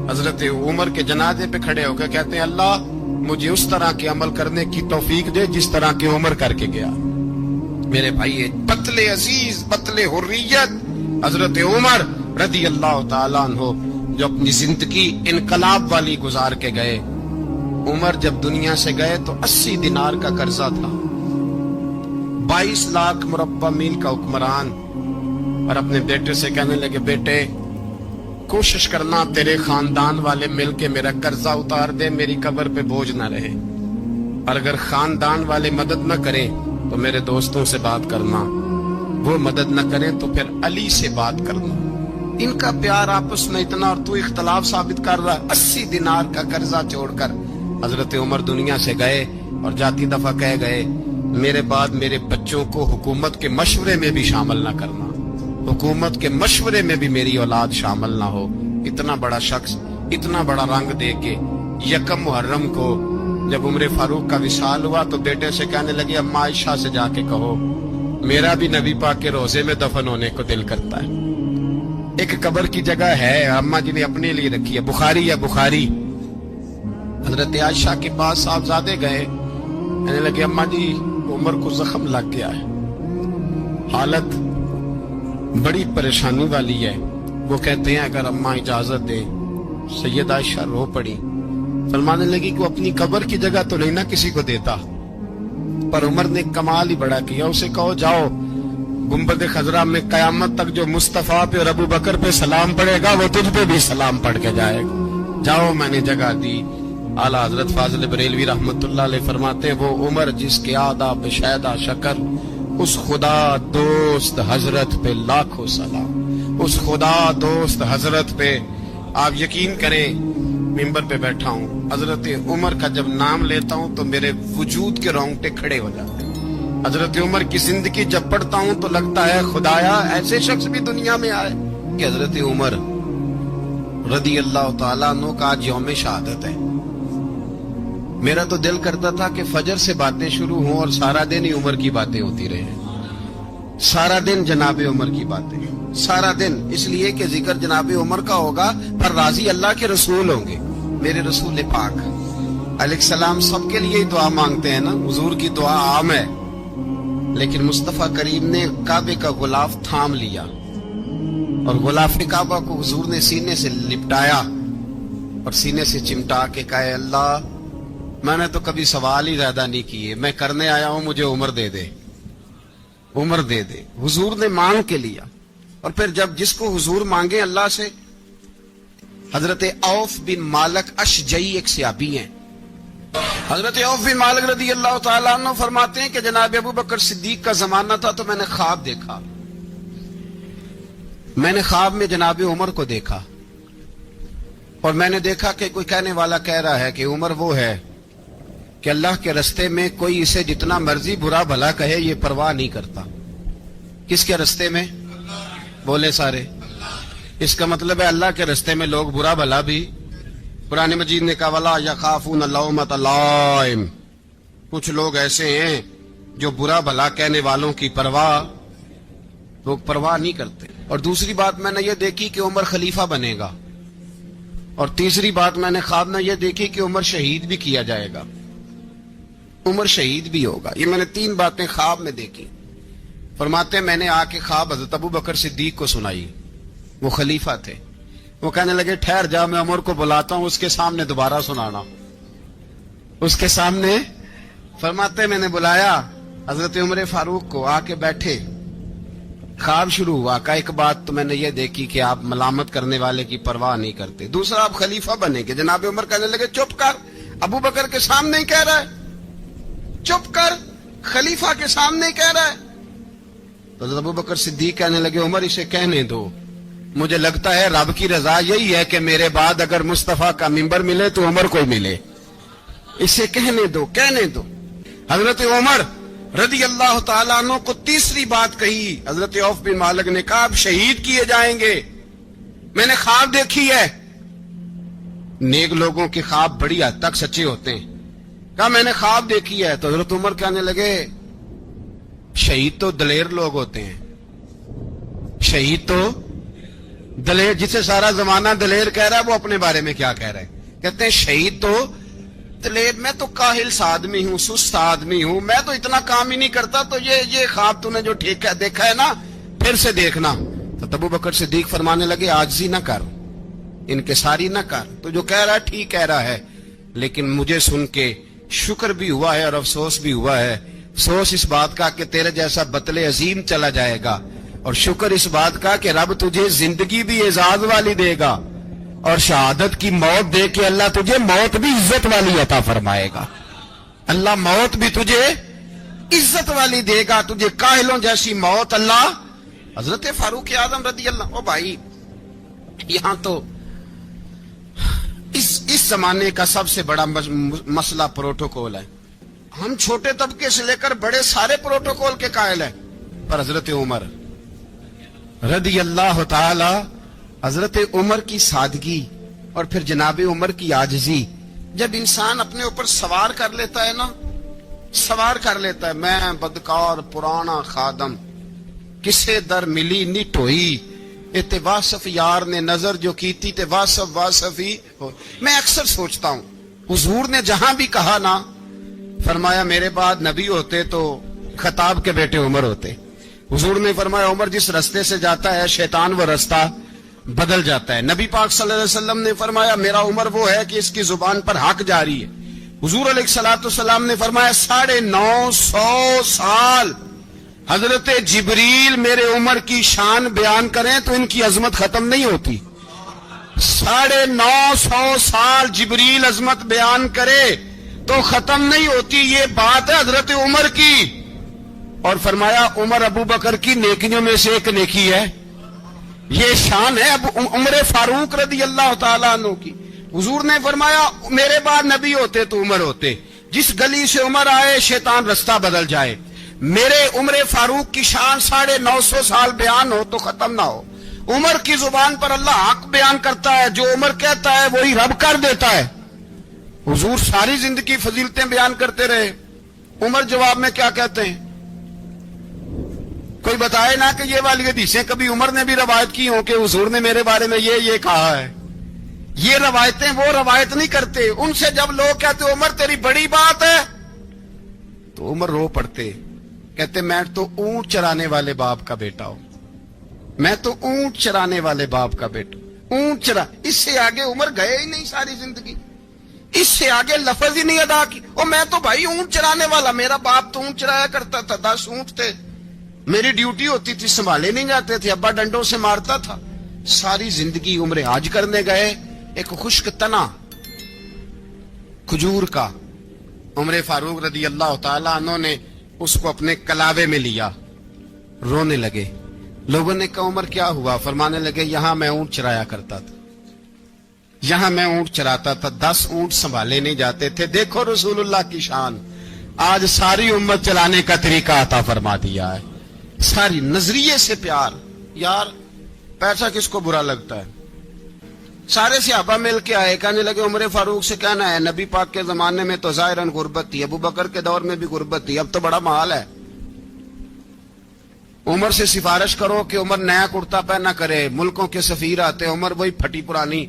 حضرت عمر کے جنازے پہ کھڑے ہو کے کہتے ہیں اللہ مجھے اس طرح کے عمل کرنے کی توفیق دے جس طرح کے عمر کر کے گیا۔ میرے بھائی بطل عزیز، بطل حریت حضرت عمر رضی اللہ تعالیٰ عنہ جو اپنی زندگی انقلاب والی گزار کے گئے۔ عمر جب دنیا سے گئے تو 80 دینار کا قرضہ تھا، 22 لاکھ مربع میل کا حکمران، اور اپنے بیٹے سے کہنے لگے بیٹے کوشش کرنا تیرے خاندان والے مل کے میرا قرضہ اتار دے، میری قبر پہ بوجھ نہ رہے، اور اگر خاندان والے مدد نہ کریں تو میرے دوستوں سے بات کرنا، وہ مدد نہ کریں تو پھر علی سے بات کرنا۔ ان کا پیار آپس میں اتنا، اور تو اختلاف ثابت کر رہا ہے۔ 80 دینار کا قرضہ چھوڑ کر حضرت عمر دنیا سے گئے، اور جاتی دفعہ کہہ گئے میرے بعد میرے بچوں کو حکومت کے مشورے میں بھی شامل نہ کرنا، حکومت کے مشورے میں بھی میری اولاد شامل نہ ہو۔ اتنا بڑا شخص اتنا بڑا رنگ دے کے یکم محرم کو جب عمر فاروق کا وصال ہوا تو بیٹے سے کہنے لگے اماں عائشہ سے جا کے کہو میرا بھی نبی پاک کے روزے میں دفن ہونے کو دل کرتا ہے۔ ایک قبر کی جگہ ہے اماں جی نے اپنے لیے رکھی ہے، بخاری یا بخاری۔ حضرت عائشہ کے پاس صاحبزادے گئے، کہنے لگے اماں جی عمر کو زخم لگ گیا ہے، حالت بڑی پریشانی والی ہے۔ وہ کہتے ہیں اگر اماں اجازت دے، سید عائشہ رو پڑی، فرمانے لگی کہ وہ اپنی قبر کی جگہ تو نہیں نہ کسی کو دیتا، پر عمر نے کمال ہی بڑا کیا، اسے کہو جاؤ گنبد خضرا میں قیامت تک جو مصطفیٰ پہ اور ابو بکر پہ سلام پڑے گا وہ تجھ پہ بھی سلام پڑھ کے جائے گا، جاؤ میں نے جگہ دی۔ اعلیٰ حضرت فاضل بریلوی رحمت اللہ علیہ فرماتے ہیں وہ عمر جس کے آداب شیدہ شکر، اس خدا دوست حضرت پہ لاکھوں سلام، اس خدا دوست حضرت پہ۔ آپ یقین کریں ممبر پہ بیٹھا ہوں، حضرت عمر کا جب نام لیتا ہوں تو میرے وجود کے رونگٹے کھڑے ہو جاتے ہیں۔ حضرت عمر کی زندگی جب پڑھتا ہوں تو لگتا ہے خدایا ایسے شخص بھی دنیا میں آئے کہ حضرت عمر رضی اللہ تعالیٰ عنہ کا آج یوم شہادت ہے۔ میرا تو دل کرتا تھا کہ فجر سے باتیں شروع ہوں اور سارا دن ہی عمر کی باتیں ہوتی رہیں، سارا دن جناب عمر کی باتیں، سارا دن، اس لیے کہ ذکر جناب عمر کا ہوگا پر راضی اللہ کے رسول ہوں گے۔ میرے رسول پاک علیہ السلام سب کے لیے دعا مانگتے ہیں نا، حضور کی دعا عام ہے، لیکن مصطفیٰ کریم نے کعبے کا غلاف تھام لیا اور غلاف کعبہ کو حضور نے سینے سے لپٹایا اور سینے سے چمٹا کے کہا اللہ میں نے تو کبھی سوال ہی زیادہ نہیں کیے، میں کرنے آیا ہوں، مجھے عمر دے دے، عمر دے دے۔ حضور نے مانگ کے لیا، اور پھر جب جس کو حضور مانگے اللہ سے، حضرت عوف بن مالک اشجعی ایک صحابی ہیں، حضرت عوف بن مالک رضی اللہ تعالیٰ عنہ فرماتے ہیں کہ جناب ابو بکر صدیق کا زمانہ تھا تو میں نے خواب دیکھا، میں نے خواب میں جناب عمر کو دیکھا، اور میں نے دیکھا کہ کوئی کہنے والا کہہ رہا ہے کہ عمر وہ ہے کہ اللہ کے رستے میں کوئی اسے جتنا مرضی برا بھلا کہے یہ پرواہ نہیں کرتا۔ کس کے رستے میں؟ بولے سارے۔ اس کا مطلب ہے اللہ کے رستے میں لوگ برا بھلا بھی، قرآن مجید نے کہا وَلَا يَخَافُونَ لَوْمَةَ لَائِمٍ، کچھ لوگ ایسے ہیں جو برا بھلا کہنے والوں کی لوگ پرواہ نہیں کرتے۔ اور دوسری بات میں نے یہ دیکھی کہ عمر خلیفہ بنے گا، اور تیسری بات میں نے خواب میں یہ دیکھی کہ عمر شہید بھی کیا جائے گا، عمر شہید بھی ہوگا۔ یہ میں نے 3 باتیں خواب میں دیکھی۔ فرماتے ہیں میں نے آ کے خواب حضرت ابو بکر صدیق کو سنائی، وہ خلیفہ تھے، وہ کہنے لگے ٹھہر جا میں عمر کو بلاتا ہوں، اس کے سامنے دوبارہ سنانا، اس کے سامنے۔ فرماتے ہیں میں نے بلایا حضرت عمر فاروق کو، آ کے بیٹھے، خواب شروع ہوا۔ کا ایک بات تو میں نے یہ دیکھی کہ آپ ملامت کرنے والے کی پرواہ نہیں کرتے، دوسرا آپ خلیفہ بنے گے۔ جناب عمر کہنے لگے چپ کر، ابو بکر کے سامنے ہی کہہ رہا ہے، چپ کر، خلیفہ کے سامنے ہی کہہ رہا ہے۔ تو حضرت ابو بکر صدیق کہنے لگے عمر اسے کہنے دو، مجھے لگتا ہے رب کی رضا یہی ہے کہ میرے بعد اگر مصطفیٰ کا منبر ملے تو عمر کو ملے، اسے کہنے دو، کہنے دو۔ حضرت عمر رضی اللہ تعالیٰ عنہ کو تیسری بات کہی، حضرت عوف بن مالک نے کہا آپ شہید کیے جائیں گے، میں نے خواب دیکھی ہے۔ نیک لوگوں کے خواب بڑی حد تک سچے ہوتے ہیں۔ کہا میں نے خواب دیکھی ہے. تو حضرت عمر کہنے لگے شہید تو دلیر لوگ ہوتے ہیں, شہید تو دلیر, جسے سارا زمانہ دلیر کہہ رہا ہے وہ اپنے بارے میں کیا کہہ رہا ہے؟ کہتے ہیں شہید تو دلیر, میں تو کاہل سا آدمی ہوں, سست آدمی ہوں, میں تو اتنا کام ہی نہیں کرتا. تو یہ خواب تو نے جو ٹھیک ہے دیکھا ہے نا, پھر سے دیکھنا. تو ابو بکر صدیق فرمانے لگے عاجزی نہ کر, انکساری نہ کر, تو جو کہہ رہا ہے ٹھیک کہہ رہا ہے, لیکن مجھے سن کے شکر بھی ہوا ہے اور افسوس بھی ہوا ہے. افسوس اس بات کا کہ تیرے جیسا بطل عظیم چلا جائے گا, اور شکر اس بات کا کہ رب تجھے زندگی بھی اعزاز والی دے گا, اور شہادت کی موت دے کے اللہ تجھے موت بھی عزت والی عطا فرمائے گا. اللہ موت بھی تجھے عزت والی دے گا, تجھے کاہلوں جیسی موت اللہ. حضرت فاروق اعظم رضی اللہ, او بھائی یہاں تو اس زمانے کا سب سے بڑا مسئلہ پروٹوکول ہے. ہم چھوٹے طبقے سے لے کر بڑے سارے پروٹوکول کے قائل ہیں, پر حضرت عمر رضی اللہ تعالی, حضرت عمر کی سادگی اور پھر جناب عمر کی عاجزی, جب انسان اپنے اوپر سوار کر لیتا ہے نا, سوار کر لیتا ہے, میں بدکار پرانا خادم, کسے در ملی نٹ ہوئی, تے واصف یار نے نظر جو کی تھی تے واصف ہی. میں اکثر سوچتا ہوں حضور نے جہاں بھی کہا نا, فرمایا میرے بعد نبی ہوتے تو خطاب کے بیٹے عمر ہوتے. حضور نے فرمایا عمر جس رستے سے جاتا ہے شیطان وہ رستہ بدل جاتا ہے. نبی پاک صلی اللہ علیہ وسلم نے فرمایا میرا عمر وہ ہے کہ اس کی زبان پر حق جاری ہے. حضور علیہ الصلوۃ والسلام نے فرمایا 950 سال حضرت جبریل میرے عمر کی شان بیان کریں تو ان کی عظمت ختم نہیں ہوتی. 950 سال جبریل عظمت بیان کرے تو ختم نہیں ہوتی. یہ بات ہے حضرت عمر کی, اور فرمایا عمر ابو بکر کی نیکیوں میں سے ایک نیکی ہے. یہ شان ہے عمر فاروق رضی اللہ تعالیٰ عنہ کی. حضور نے فرمایا میرے بعد نبی ہوتے تو عمر ہوتے, جس گلی سے عمر آئے شیطان رستہ بدل جائے. میرے عمر فاروق کی شان 950 سال بیان ہو تو ختم نہ ہو. عمر کی زبان پر اللہ حق بیان کرتا ہے, جو عمر کہتا ہے وہی رب کر دیتا ہے. حضور ساری زندگی فضیلتیں بیان کرتے رہے, عمر جواب میں کیا کہتے ہیں؟ کوئی بتائے نا کہ یہ والی حدیثیں کبھی عمر نے بھی روایت کی ہوں کہ حضور نے میرے بارے میں یہ کہا ہے. یہ روایتیں وہ روایت نہیں کرتے. ان سے جب لوگ کہتے عمر تیری بڑی بات ہے تو عمر رو پڑتے, کہتے میں تو اونٹ چرانے والے باپ کا بیٹا ہوں, میں تو اونٹ چرانے والے باپ کا بیٹا, اونٹ چرا. اس سے آگے عمر گئے ہی نہیں ساری زندگی, اس سے آگے لفظ ہی نہیں ادا کی. اور میں تو بھائی اونٹ چرانے والا, میرا باپ تو اونٹ چرایا کرتا تھا, 10 اونٹ تھے, میری ڈیوٹی ہوتی تھی, سنبھالے نہیں جاتے تھے, ابا ڈنڈوں سے مارتا تھا. ساری زندگی عمر حج کرنے گئے, ایک خشک تنا کھجور کا عمر فاروق رضی اللہ تعالیٰ عنہ نے اس کو اپنے کلاوے میں لیا, رونے لگے. لوگوں نے کہا عمر کیا ہوا؟ فرمانے لگے یہاں میں اونٹ چرایا کرتا تھا, یہاں میں اونٹ چراتا تھا, 10 اونٹ سنبھالے نہیں جاتے تھے. دیکھو رسول اللہ کی شان, آج ساری امت چلانے کا طریقہ عطا فرما دیا ہے. ساری نظریے سے پیار. یار پیسہ کس کو برا لگتا ہے؟ سارے صحابہ مل کے آئے, کہنے لگے عمر فاروق سے کہنا ہے نبی پاک کے زمانے میں تو ظاہراً غربت تھی, ابو بکر کے دور میں بھی غربت تھی, اب تو بڑا محال ہے. عمر سے سفارش کرو کہ عمر نیا کرتا پہنا کرے. ملکوں کے سفیر آتے, عمر وہی پھٹی پرانی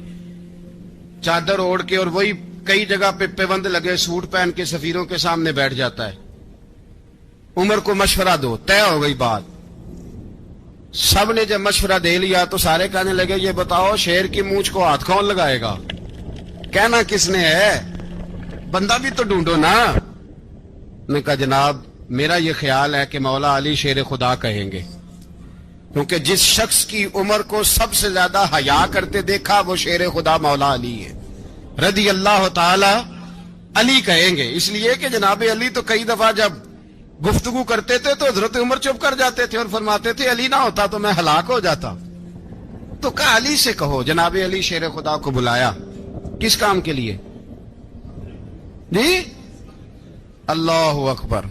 چادر اوڑھ کے اور وہی کئی جگہ پہ پیوند لگے سوٹ پہن کے سفیروں کے سامنے بیٹھ جاتا ہے. عمر کو مشورہ دو, طے ہو گئی بات. سب نے جب مشورہ دے لیا تو سارے کہنے لگے یہ بتاؤ شیر کی مونچھ کو ہاتھ کون لگائے گا؟ کہنا کس نے ہے؟ بندہ بھی تو ڈھونڈو نا. نے کہا جناب میرا یہ خیال ہے کہ مولا علی شیر خدا کہیں گے, کیونکہ جس شخص کی عمر کو سب سے زیادہ حیا کرتے دیکھا وہ شیر خدا مولا علی ہے رضی اللہ تعالی. علی کہیں گے اس لیے کہ جناب علی تو کئی دفعہ جب گفتگو کرتے تھے تو حضرت عمر چپ کر جاتے تھے اور فرماتے تھے علی نہ ہوتا تو میں ہلاک ہو جاتا. تو کہا علی سے کہو. جناب علی شیر خدا کو بلایا, کس کام کے لیے جی؟ اللہ اکبر.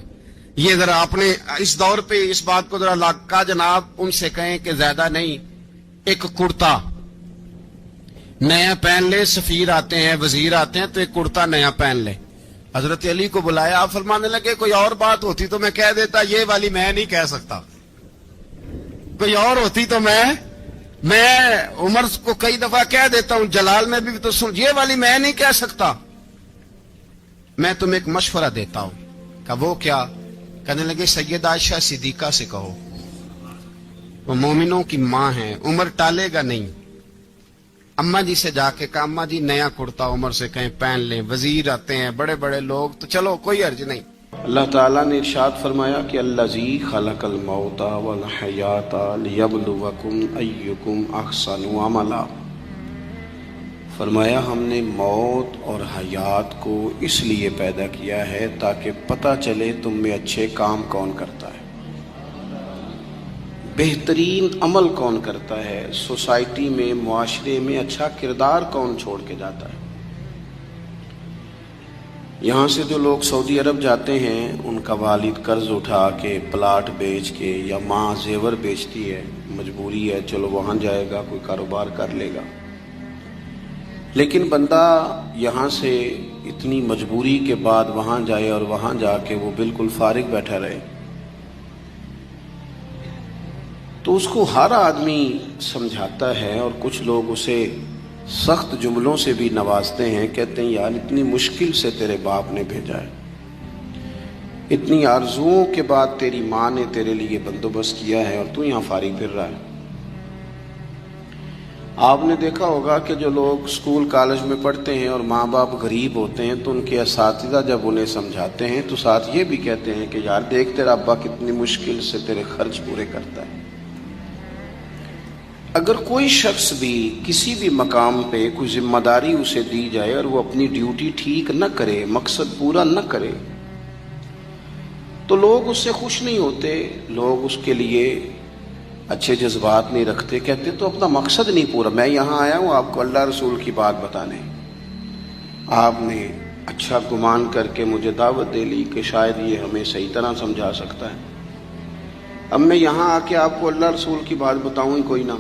یہ ذرا آپ نے اس دور پہ اس بات کو ذرا لاکا جناب ان سے کہیں کہ زیادہ نہیں, ایک کرتا نیا پہن لے. سفیر آتے ہیں, وزیر آتے ہیں تو ایک کرتا نیا پہن لے, حضرت علی کو بلایا, آپ فرمانے لگے کوئی اور بات ہوتی تو میں کہہ دیتا, یہ والی میں نہیں کہہ سکتا. کوئی اور ہوتی تو میں عمر کو کئی دفعہ کہہ دیتا ہوں, جلال میں بھی تو سن, یہ والی میں نہیں کہہ سکتا. میں تمہیں ایک مشورہ دیتا ہوں. کہ وہ کیا؟ کہنے لگے سیدہ عائشہ صدیقہ سے کہو, وہ مومنوں کی ماں ہیں, عمر ٹالے گا نہیں. اماں جی سے جا کے کہا اماں جی نیا کرتا عمر سے کہیں پہن لیں, وزیر آتے ہیں بڑے بڑے لوگ, تو چلو کوئی حرج نہیں. اللہ تعالیٰ نے ارشاد فرمایا کہ الذی خلق الموت والحیات لیبلوکم ایکم احسن عملا. فرمایا ہم نے موت اور حیات کو اس لیے پیدا کیا ہے تاکہ پتہ چلے تم میں اچھے کام کون کرتا ہے, بہترین عمل کون کرتا ہے, سوسائٹی میں معاشرے میں اچھا کردار کون چھوڑ کے جاتا ہے. یہاں سے جو لوگ سعودی عرب جاتے ہیں ان کا والد قرض اٹھا کے پلاٹ بیچ کے, یا ماں زیور بیچتی ہے, مجبوری ہے چلو وہاں جائے گا کوئی کاروبار کر لے گا. لیکن بندہ یہاں سے اتنی مجبوری کے بعد وہاں جائے اور وہاں جا کے وہ بالکل فارغ بیٹھا رہے, تو اس کو ہر آدمی سمجھاتا ہے, اور کچھ لوگ اسے سخت جملوں سے بھی نوازتے ہیں. کہتے ہیں یار اتنی مشکل سے تیرے باپ نے بھیجا ہے, اتنی آرزوؤں کے بعد تیری ماں نے تیرے لیے بندوبست کیا ہے اور تو یہاں فارغ پھر رہا ہے. آپ نے دیکھا ہوگا کہ جو لوگ اسکول کالج میں پڑھتے ہیں اور ماں باپ غریب ہوتے ہیں تو ان کے اساتذہ جب انہیں سمجھاتے ہیں تو ساتھ یہ بھی کہتے ہیں کہ یار دیکھ تیرا ابا کتنی مشکل سے تیرے خرچ پورے کرتا ہے. اگر کوئی شخص بھی کسی بھی مقام پہ کوئی ذمہ داری اسے دی جائے اور وہ اپنی ڈیوٹی ٹھیک نہ کرے, مقصد پورا نہ کرے, تو لوگ اس سے خوش نہیں ہوتے, لوگ اس کے لیے اچھے جذبات نہیں رکھتے. کہتے تو اپنا مقصد نہیں پورا, میں یہاں آیا ہوں آپ کو اللہ رسول کی بات بتانے, آپ نے اچھا گمان کر کے مجھے دعوت دے لی کہ شاید یہ ہمیں صحیح طرح سمجھا سکتا ہے. اب میں یہاں آ کے آپ کو اللہ رسول کی بات بتاؤں ہی کوئی نہ,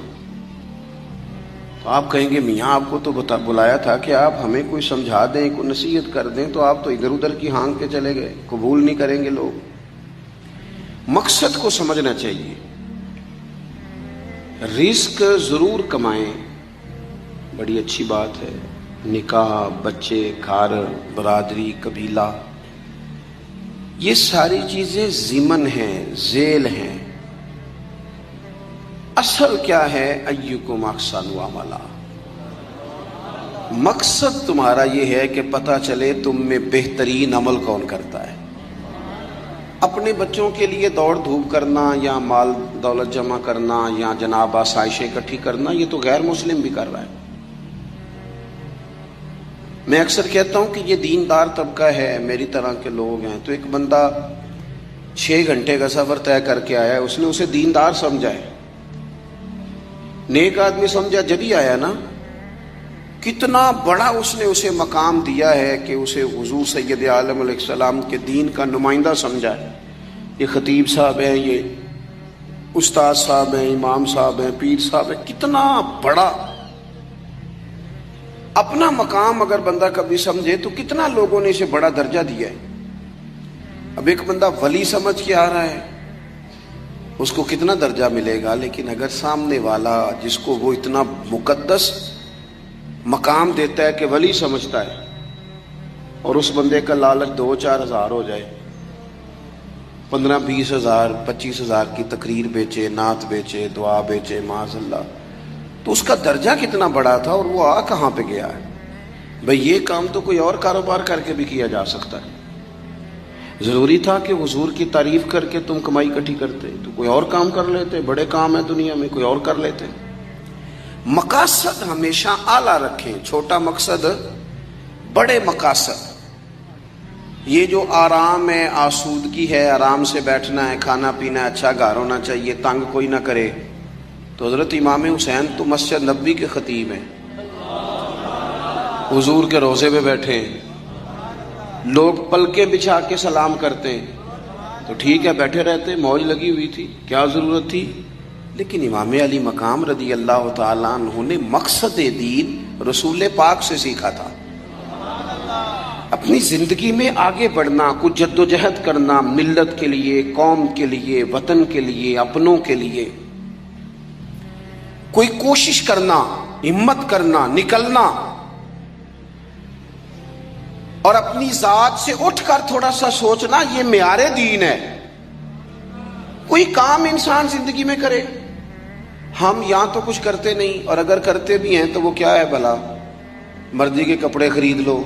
تو آپ کہیں گے میاں آپ کو تو بلایا تھا کہ آپ ہمیں کوئی سمجھا دیں, کوئی نصیحت کر دیں, تو آپ تو ادھر ادھر کی ہانک کے چلے گئے. قبول نہیں کریں گے لوگ. مقصد کو سمجھنا چاہیے. رزق ضرور کمائیں, بڑی اچھی بات ہے, نکاح, بچے, گھر, برادری, قبیلہ, یہ ساری چیزیں ضمن ہیں, ذیل ہیں. اصل کیا ہے؟ ایکم احسن عملا. مقصد تمہارا یہ ہے کہ پتہ چلے تم میں بہترین عمل کون کرتا ہے. اپنے بچوں کے لیے دوڑ دھوپ کرنا یا مال دولت جمع کرنا یا جناب آسائشیں اکٹھی کرنا, یہ تو غیر مسلم بھی کر رہا ہے. میں اکثر کہتا ہوں کہ یہ دیندار طبقہ ہے, میری طرح کے لوگ ہیں. تو ایک بندہ 6 گھنٹے کا سفر طے کر کے آیا ہے, اس نے اسے دیندار سمجھا ہے, نیک آدمی سمجھا, جب ہی آیا نا کتنا بڑا اس نے اسے مقام دیا ہے کہ اسے حضور سید عالم علیہ السلام کے دین کا نمائندہ سمجھا ہے. یہ خطیب صاحب ہیں, یہ استاد صاحب ہیں, امام صاحب ہیں, پیر صاحب ہیں, کتنا بڑا اپنا مقام اگر بندہ کبھی سمجھے تو کتنا لوگوں نے اسے بڑا درجہ دیا ہے. اب ایک بندہ ولی سمجھ کے آ رہا ہے, اس کو کتنا درجہ ملے گا. لیکن اگر سامنے والا جس کو وہ اتنا مقدس مقام دیتا ہے کہ ولی سمجھتا ہے, اور اس بندے کا لالچ 2-4 ہزار ہو جائے, 15-20 ہزار 25 ہزار کی تقریر بیچے, نعت بیچے, دعا بیچے, معاذ اللہ, تو اس کا درجہ کتنا بڑا تھا اور وہ آ کہاں پہ گیا ہے. بھئی یہ کام تو کوئی اور کاروبار کر کے بھی کیا جا سکتا ہے. ضروری تھا کہ حضور کی تعریف کر کے تم کمائی اکٹھی کرتے, تو کوئی اور کام کر لیتے. بڑے کام ہیں دنیا میں, کوئی اور کر لیتے. مقاصد ہمیشہ اعلیٰ رکھیں, چھوٹا مقصد, بڑے مقاصد. یہ جو آرام ہے, آسودگی ہے, آرام سے بیٹھنا ہے, کھانا پینا ہے, اچھا گھر ہونا چاہیے, تنگ کوئی نہ کرے, تو حضرت امام حسین تو مسجد نبوی کے خطیب ہیں, حضور کے روضے پہ بیٹھے ہیں, لوگ پلکیں بچھا کے سلام کرتے ہیں, تو ٹھیک ہے بیٹھے رہتے, موج لگی ہوئی تھی, کیا ضرورت تھی. لیکن امام علی مقام رضی اللہ تعالیٰ عنہ نے مقصد دین رسول پاک سے سیکھا تھا. اپنی اپنی زندگی میں آگے بڑھنا، کچھ جدوجہد کرنا، ملت کے لیے، قوم کے لیے، وطن کے لیے، اپنوں کے لیے کوئی کوشش کرنا، ہمت کرنا، نکلنا، اور اپنی ذات سے اٹھ کر تھوڑا سا سوچنا، یہ معیار دین ہے۔ کوئی کام انسان زندگی میں کرے۔ ہم یہاں تو کچھ کرتے نہیں، اور اگر کرتے بھی ہیں تو وہ کیا ہے بھلا؟ مرضی کے کپڑے خرید لو،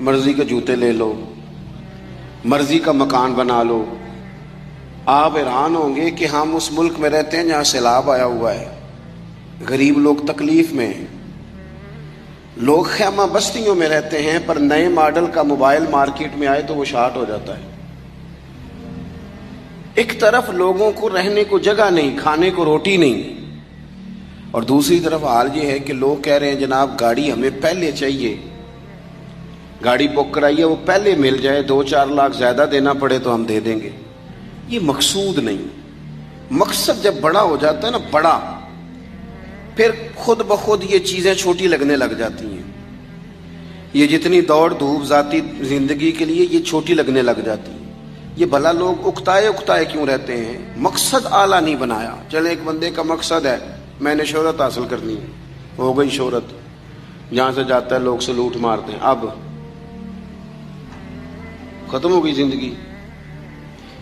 مرضی کے جوتے لے لو، مرضی کا مکان بنا لو۔ آپ حیران ہوں گے کہ ہم اس ملک میں رہتے ہیں جہاں سیلاب آیا ہوا ہے، غریب لوگ تکلیف میں ہیں، لوگ خیمہ بستیوں میں رہتے ہیں، پر نئے ماڈل کا موبائل مارکیٹ میں آئے تو وہ شارٹ ہو جاتا ہے۔ ایک طرف لوگوں کو رہنے کو جگہ نہیں، کھانے کو روٹی نہیں، اور دوسری طرف حال یہ ہے کہ لوگ کہہ رہے ہیں جناب گاڑی ہمیں پہلے چاہیے، گاڑی بک کرائیے، وہ پہلے مل جائے، 2-4 لاکھ زیادہ دینا پڑے تو ہم دے دیں گے۔ یہ مقصود نہیں۔ مقصد جب بڑا ہو جاتا ہے نا، بڑا، پھر خود بخود یہ چیزیں چھوٹی لگنے لگ جاتی ہیں۔ یہ جتنی دوڑ دھوپ ذاتی زندگی کے لیے یہ چھوٹی لگنے لگ جاتی ہیں۔ یہ بھلا لوگ اکتائے کیوں رہتے ہیں؟ مقصد اعلیٰ نہیں بنایا۔ چلے ایک بندے کا مقصد ہے میں نے شہرت حاصل کرنی ہے، ہو گئی شہرت، جہاں سے جاتا ہے لوگ سلوٹ مارتے ہیں، اب ختم ہو گئی زندگی۔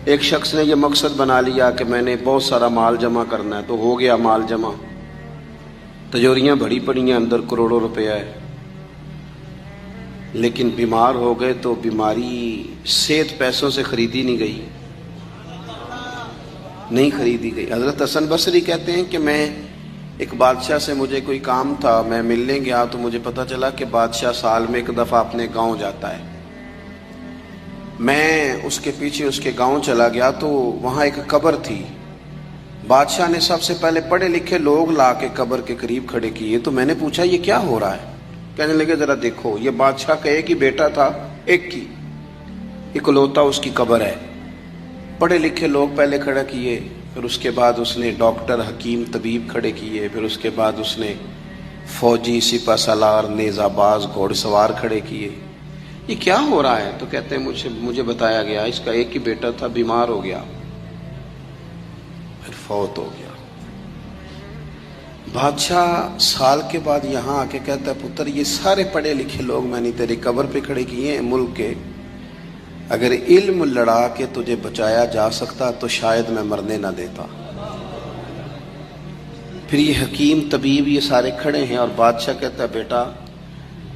ایک شخص نے یہ مقصد بنا لیا کہ میں نے بہت سارا مال جمع کرنا ہے، تو ہو گیا مال جمع، تجوریاں بڑی پڑی ہیں، اندر کروڑوں روپیہ ہے، لیکن بیمار ہو گئے تو بیماری صحت پیسوں سے خریدی نہیں گئی، نہیں خریدی گئی۔ حضرت حسن بصری کہتے ہیں کہ میں ایک بادشاہ سے مجھے کوئی کام تھا، میں ملنے گیا تو مجھے پتا چلا کہ بادشاہ سال میں ایک دفعہ اپنے گاؤں جاتا ہے۔ میں اس کے پیچھے اس کے گاؤں چلا گیا تو وہاں ایک قبر تھی۔ بادشاہ نے سب سے پہلے پڑھے لکھے لوگ لا کے قبر کے قریب کھڑے کیے، تو میں نے پوچھا یہ کیا ہو رہا ہے؟ کہنے لگے ذرا دیکھو، یہ بادشاہ کا ایک ہی بیٹا تھا، ایک کی اکلوتا اس کی قبر ہے۔ پڑھے لکھے لوگ پہلے کھڑے کیے، پھر اس کے بعد اس نے ڈاکٹر، حکیم، طبیب کھڑے کیے، پھر اس کے بعد اس نے فوجی، سپہ سالار، نیزہ باز، گھوڑ سوار کھڑے کیے۔ یہ کیا ہو رہا ہے؟ تو کہتے ہیں مجھے بتایا گیا اس کا ایک ہی بیٹا تھا، بیمار ہو گیا، پھر فوت ہو گیا۔ بادشاہ سال کے بعد یہاں آ کے کہتا ہے پتر یہ سارے پڑھے لکھے لوگ میں نے تیری قبر پہ کھڑے کیے ہیں ملک کے، اگر علم لڑا کے تجھے بچایا جا سکتا تو شاید میں مرنے نہ دیتا۔ پھر یہ حکیم، طبیب، یہ سارے کھڑے ہیں، اور بادشاہ کہتا ہے بیٹا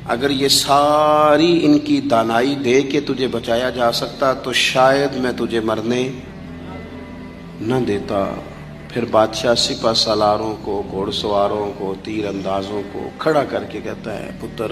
اگر یہ ساری ان کی دانائی دے کے تجھے بچایا جا سکتا تو شاید میں تجھے مرنے نہ دیتا۔ پھر بادشاہ سپہ سالاروں کو، گھوڑ سواروں کو، تیر اندازوں کو کھڑا کر کے کہتا ہے پتر